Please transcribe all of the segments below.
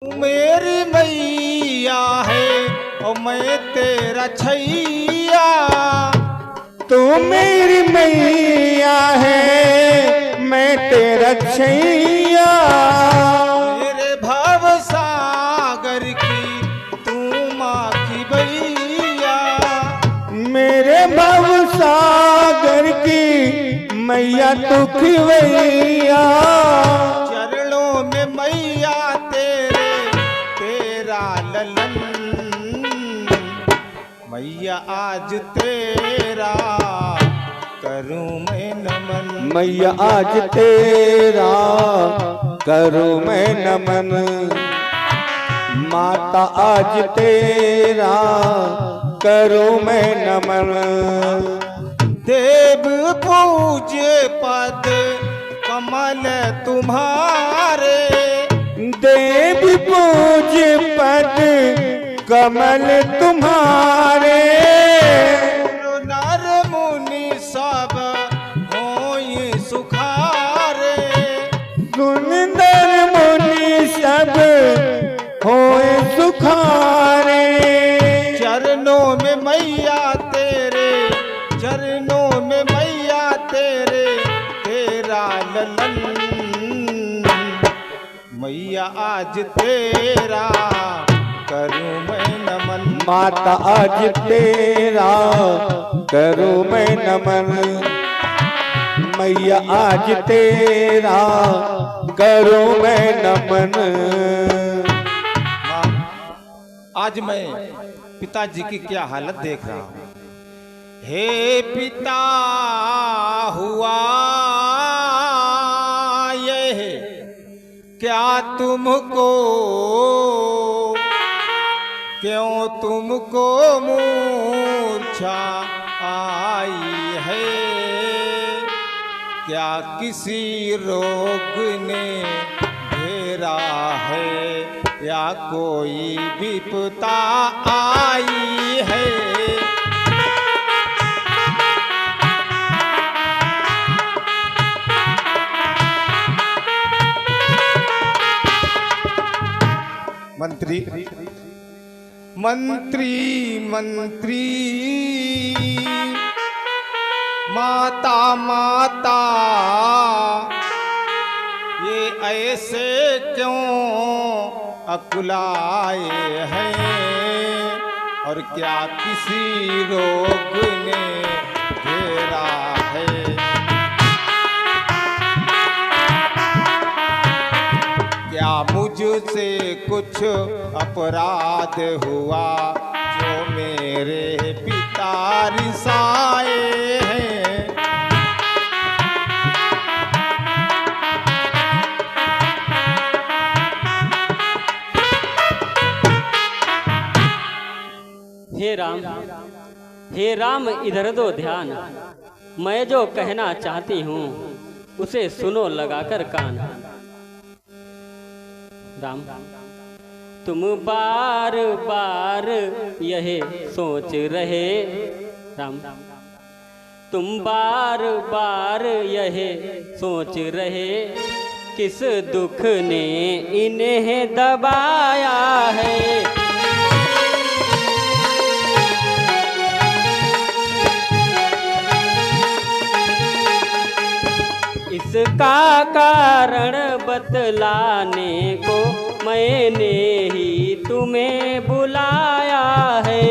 मेरी मैया है और मैं तेरा छैया। तू मेरी मैया है मैं तेरा छैया। मेरे भव सागर की तू माँ की बैया। मेरे भव सागर की मैया तू खिवैया। चरणों में मैया तेरा ललन। मैया आज तेरा करूं मैं नमन। मैया आज तेरा करूं मैं नमन। माता आज तेरा करूं मैं नमन। देव पूज्य पद कमल तुम्हारे। देव पूज्य पद कमल तुम्हारे। नर मुनि सब होय सुखारे। सुंदर मुनि सब होए सुखारे। चरणों में मैया तेरे, चरणों में मैया तेरा ललन। मैया आज तेरा करूं मैं नमन। माता आज तेरा करूं मैं नमन। मैया आज तेरा करूं मैं नमन। आज मैं पिताजी की क्या हालत देख रहा हूं। हे पिता हुआ यह क्या तुमको, क्यों तुमको मूर्छा आई है। क्या किसी रोग ने घेरा है या कोई विपदा आई है। मंत्री मंत्री मंत्री माता माता ये ऐसे क्यों अकुलाए हैं। और क्या किसी रोग ने घेरा है। क्या मुझसे कुछ अपराध हुआ जो मेरे पिता रिसाए हैं। हे राम इधर दो ध्यान। मैं जो कहना चाहती हूँ उसे सुनो लगाकर कान। राम तुम बार बार यह सोच रहे। राम तुम बार बार यह सोच रहे किस दुख ने इन्हें दबाया है। इसका कारण बतलाने को मैंने ही तुम्हें बुलाया है।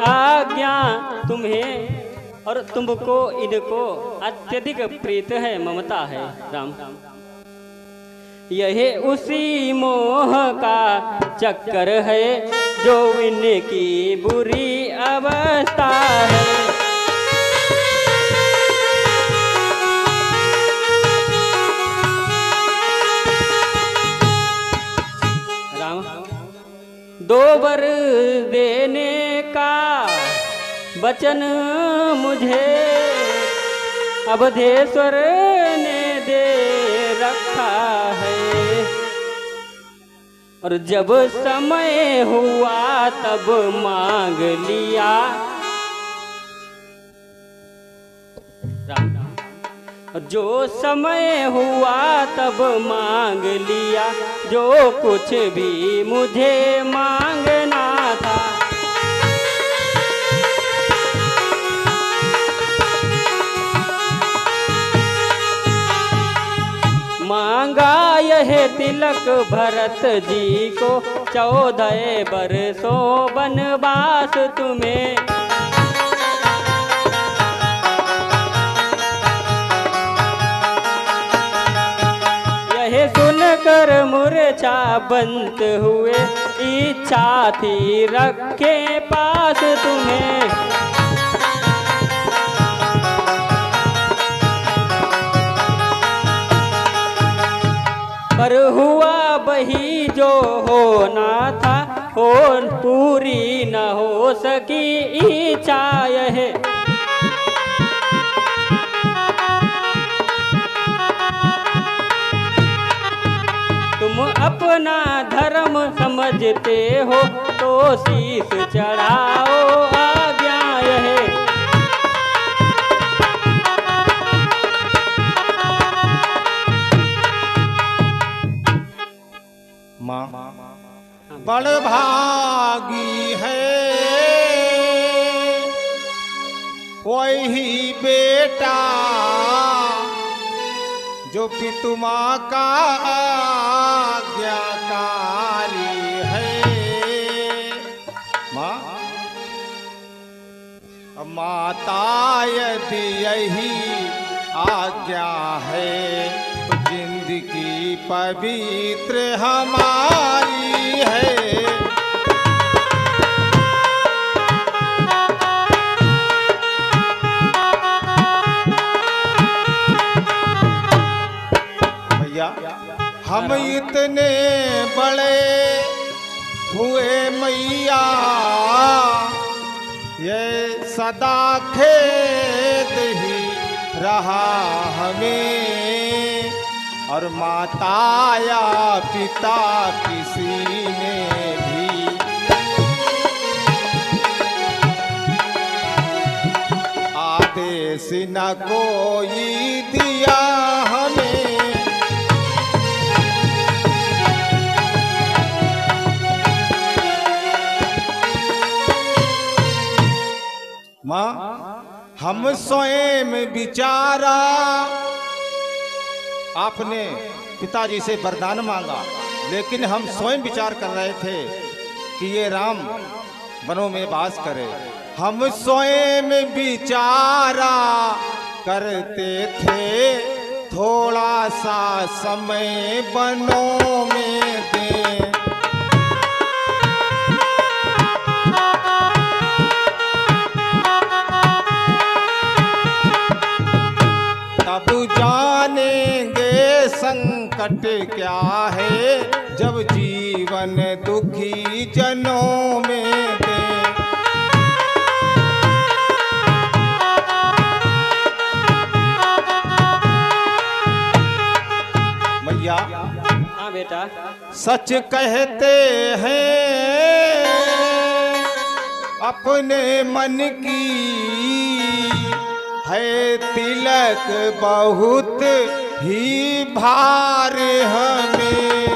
आज्ञा तुम्हें और तुमको इनको अत्यधिक प्रीत है, ममता है। राम यह उसी मोह का चक्कर है जो इनकी बुरी अवस्था है। राम दो वर देने का वचन मुझे अवधेश्वर ने दे रखा है। और जब समय हुआ तब मांग लिया। राम जो समय हुआ तब मांग लिया, जो कुछ भी मुझे मांगना था। मांगा यह तिलक भरत जी को, 14 बरसों वनवास तुम्हें। यह सुनकर मूर्छा बंत हुए, इच्छा थी रखे पास तुम्हें। पर हुआ वही जो होना था, हो पूरी न हो सकी इच्छा यह। तुम अपना धर्म समझते हो तो शीश चढ़ाओ आज्ञा यह। माँ बड़ भागी है वही बेटा, जो पितु माँ का आज्ञाकारी है। माँ माता यदि यही आज्ञा है, तो जिंदगी पवित्र हमारी है। भैया हम इतने बड़े हुए मैया, ये सदा खेद ही रहा हमें, और माता या पिता किसी ने भी आदेश न कोई दिया हमें। माँ हम स्वयं विचारा, आपने पिताजी से वरदान मांगा, लेकिन हम स्वयं विचार कर रहे थे कि ये राम वनों में वास करे। हम स्वयं विचारा करते थे, थोड़ा सा समय वनों में दें। तब जानेंगे संकट क्या है, जब जीवन दुखी जनों में दे। मैया हाँ बेटा। सच कहते हैं अपने मन की, है तिलक बहुत ही भार हमें।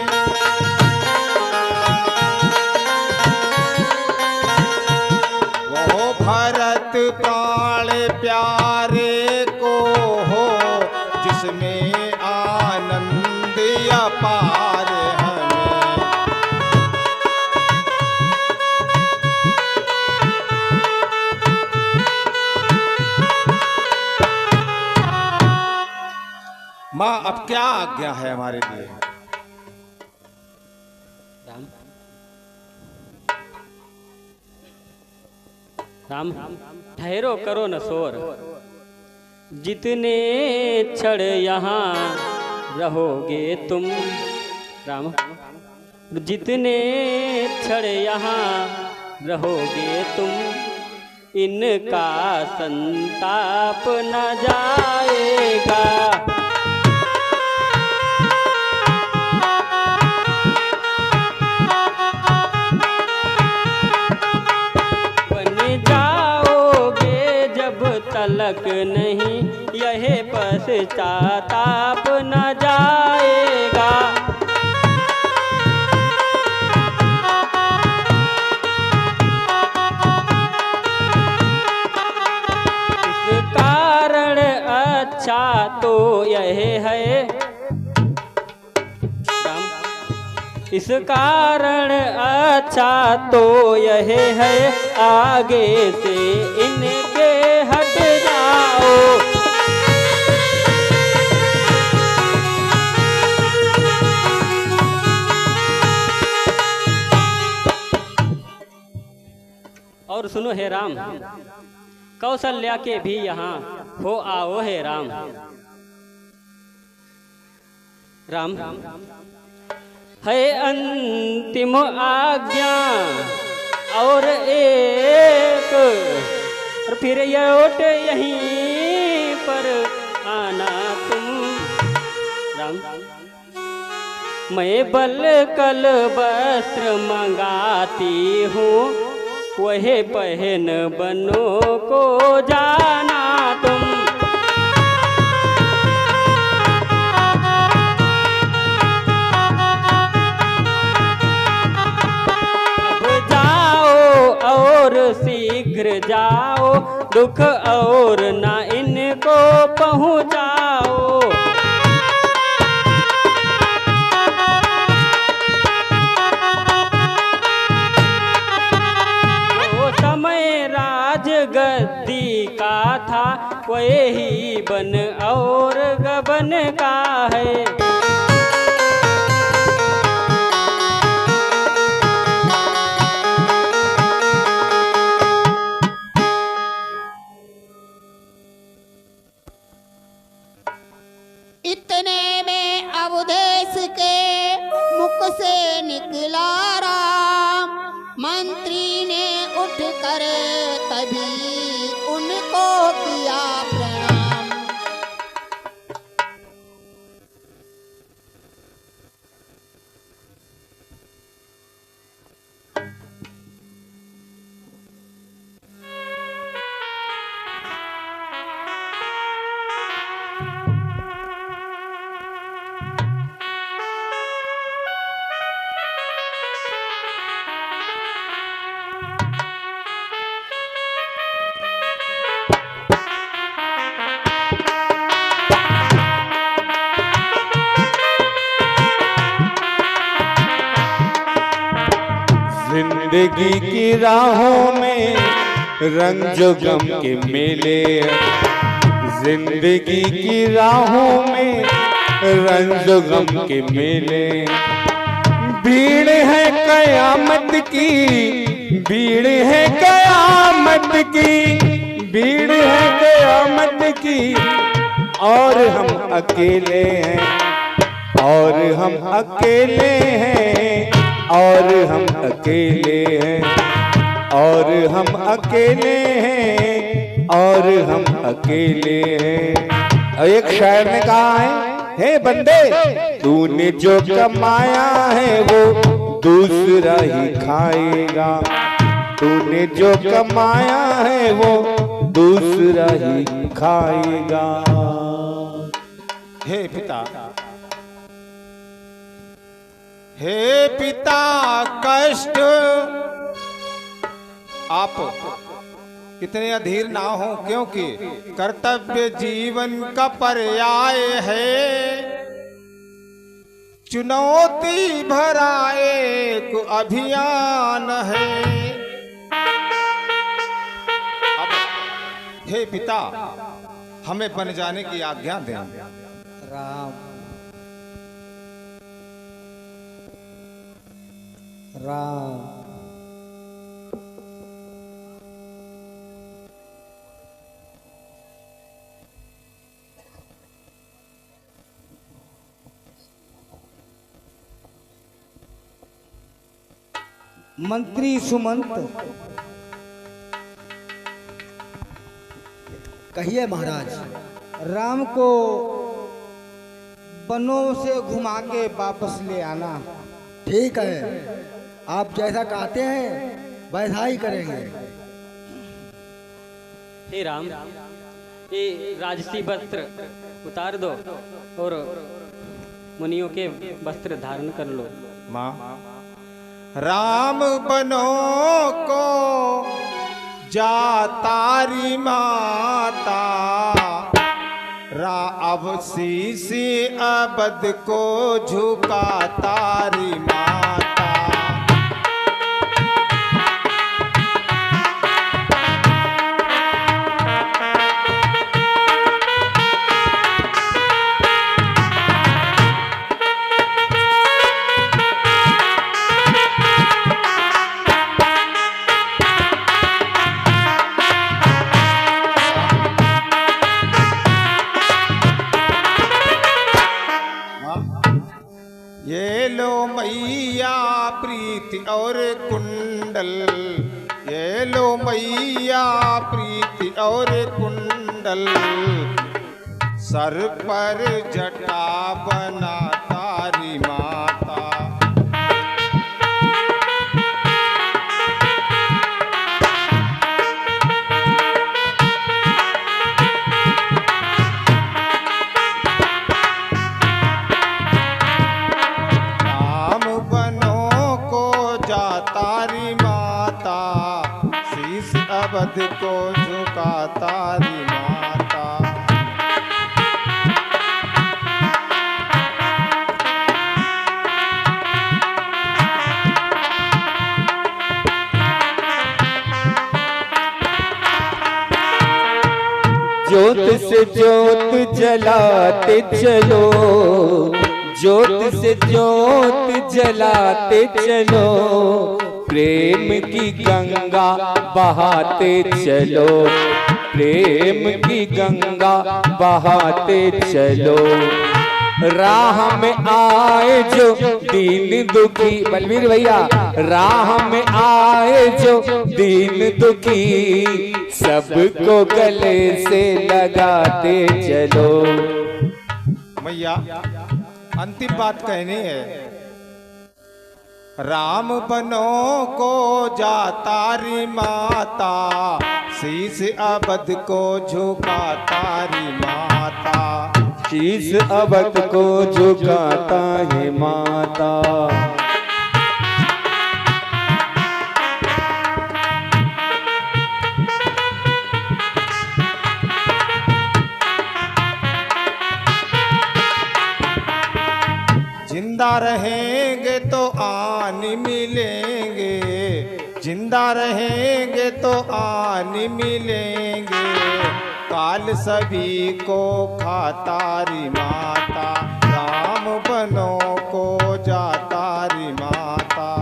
वो भरत प्राण प्यारे को हो, जिसमें आनंद अपार हमें। माँ अब क्या आज्ञा है हमारे लिए? राम राम ठहरो करो न शोर, जितने क्षण यहाँ रहोगे तुम। राम जितने क्षण यहाँ रहोगे तुम, इनका संताप न जाएगा। पलक नहीं यह पश्चाताप न जाएगा। इस कारण अच्छा तो यह है इस कारण अच्छा तो यह है आगे से इनके हट जाओ। और सुनो हे राम, कौशल्या के भी यहाँ हो आओ हे राम। राम है अंतिम आज्ञा और एक, और फिर लौट यहीं पर आना तुम। राम मैं बल कल वस्त्र मंगाती हूँ, वह पहन बनो को जाना तुम। और शीघ्र जाओ, दुख और ना इनको पहुँचाओ। वो समय राजगद्दी का था, वही बन और गबन का है। इतने में अवधेश के मुख से निकला राम, मंत्री ने उठकर तभी उनको किया प्रणाम। जिंदगी की राहों में रंग जो गम के मेले, जिंदगी की राहों में रंग जो गम के मेले। भीड़ है कयामत की, भीड़ है कयामत की, भीड़ है कयामत की, और हम अकेले हैं, और हम अकेले हैं, और हम अकेले हैं, और हम अकेले हैं, और हम अकेले हैं। और एक शायर ने कहा है, हे बंदे तूने जो कमाया है वो दूसरा ही खाएगा, तूने जो कमाया है वो दूसरा ही खाएगा। हे पिता, हे पिता कष्ट आप कितने अधीर ना हो, क्योंकि कर्तव्य जीवन का पर्याय है। चुनौती भरा एक अभियान है। अब हे पिता हमें बन जाने की आज्ञा दें। राम राम मंत्री सुमंत, कहिए महाराज। राम को वनों से घुमा के वापस ले आना। ठीक है, आप जैसा कहते हैं वैसा ही करेंगे। हे राम, ये राजसी वस्त्र उतार दो और मुनियों के वस्त्र धारण कर लो। माँ राम बनो को जा तारी माता, अब शीश अबद को झुका तारी माता। ये लो मैया प्रीति और कुंडल, ये लो मैया प्रीति और कुंडल, सर पर जटा बना तारी माता। अवध को झुका तारी माता। ज्योत से ज्योत जलाते चलो, ज्योत से ज्योत जलाते चलो, प्रेम की गंगा बहाते चलो, प्रेम की गंगा बहाते चलो। राह में आए जो दीन दुखी, बलवीर भैया, राह में आए जो दीन दुखी, सबको गले से लगाते चलो। मैया अंतिम बात कहनी है, राम बनो को जा तारी माता, शीश अबद को झुका तारी माता। शीश अबद को झुकाता है माता। जिंदा रहेंगे तो आन मिलेंगे, जिंदा रहेंगे तो आन मिलेंगे, काल सभी को खातारी माता। राम बनो को जा तारी माता।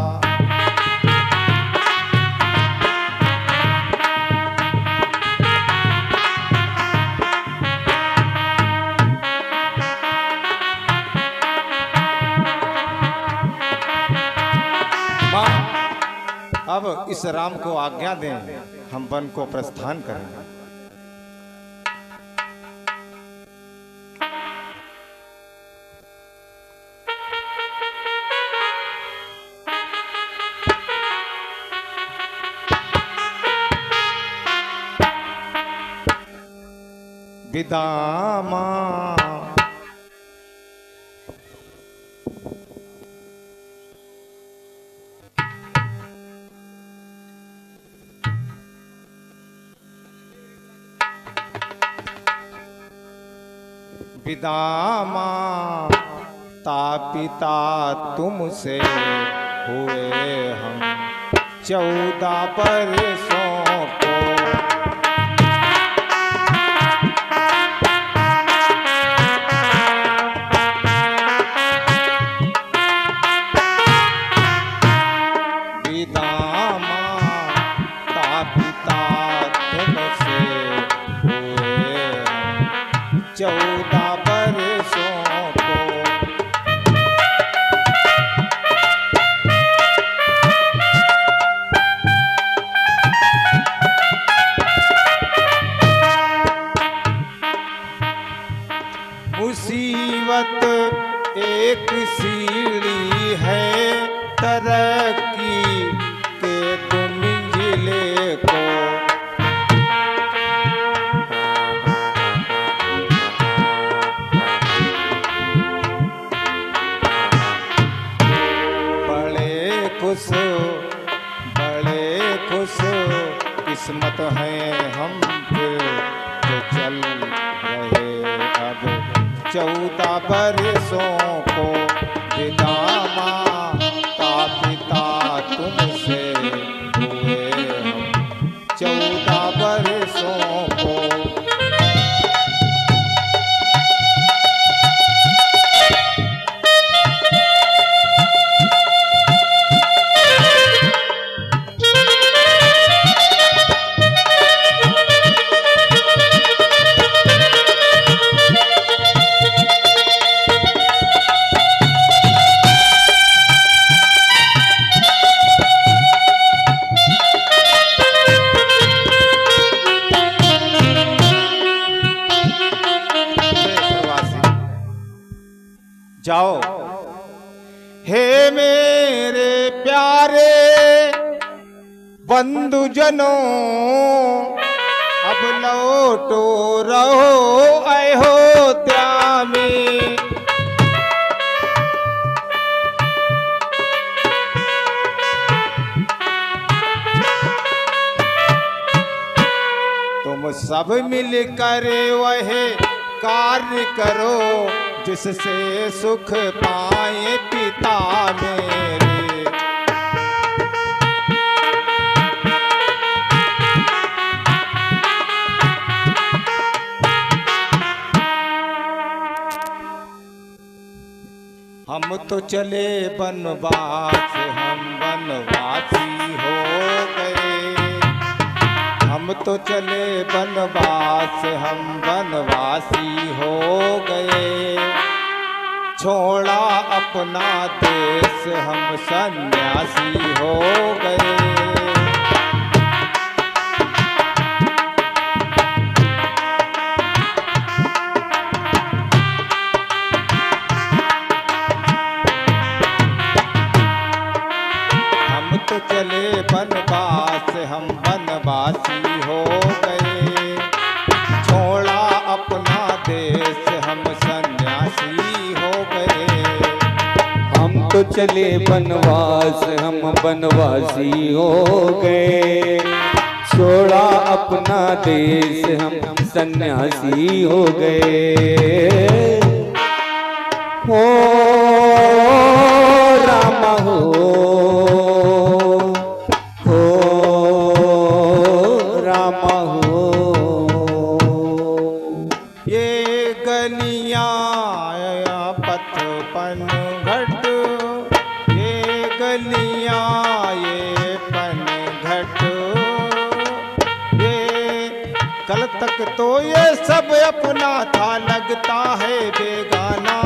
अब इस राम को आज्ञा दें, हम वन को प्रस्थान करें। विदा मां पिता माता पिता तुमसे हुए हम 14 बरसों को। पिता माता पिता तुमसे हुए हम 14 बरसों को। मुसीबत एक सीढ़ी है तरक्की के तुम जिले को। 14 बरसों को विदा माता पिता तुमसे हुए हम 14 बरसों को। जाओ हे मेरे प्यारे बंधुजनों, अब लौटो रहो अयोध्या में। तुम सब मिलकर वह कार्य करो जिससे सुख पाए पिता मेरे। हम तो चले बनवास, हम बनवासी हो गए। हम तो चले बनवास, हम बनवासी हो गए। छोड़ा अपना देश, हम सन्यासी हो गए। हम तो चले बनवास, हम बनवासी हो गए। छोड़ा अपना देश, हम सन्यासी हो गए। हम तो चले बनवास, हम बनवासी हो गए। छोड़ा अपना देश, हम सन्यासी हो गए। हो राम हो राम हो। ये गलियां पथ पनघट, ये गलियां ये पनघट, ये कल तक तो ये सब अपना था, लगता है बेगाना।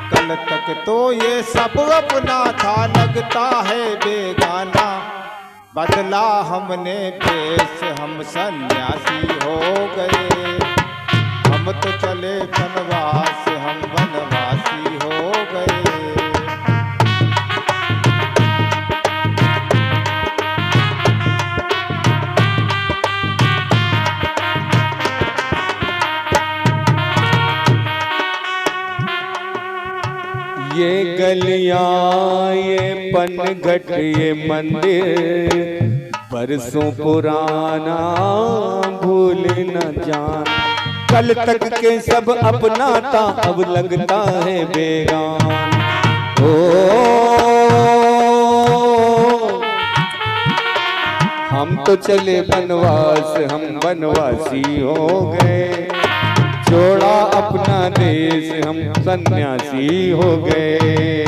कल तक तो ये सब अपना था, लगता है बेगाना। बदला हमने भेष, हम सन्यासी हो गए। हम तो चले बनवास, हम बनवासी हो गए। ये गलियां ये पनघट ये मंदिर, बरसों पुराना भूल न जान। कल तक के सब अपना था, अब लगता है बेगान। ओ हम तो चले बनवास, हम बनवासी हो गए। छोड़ा अपना देश, हम सन्यासी हो गए।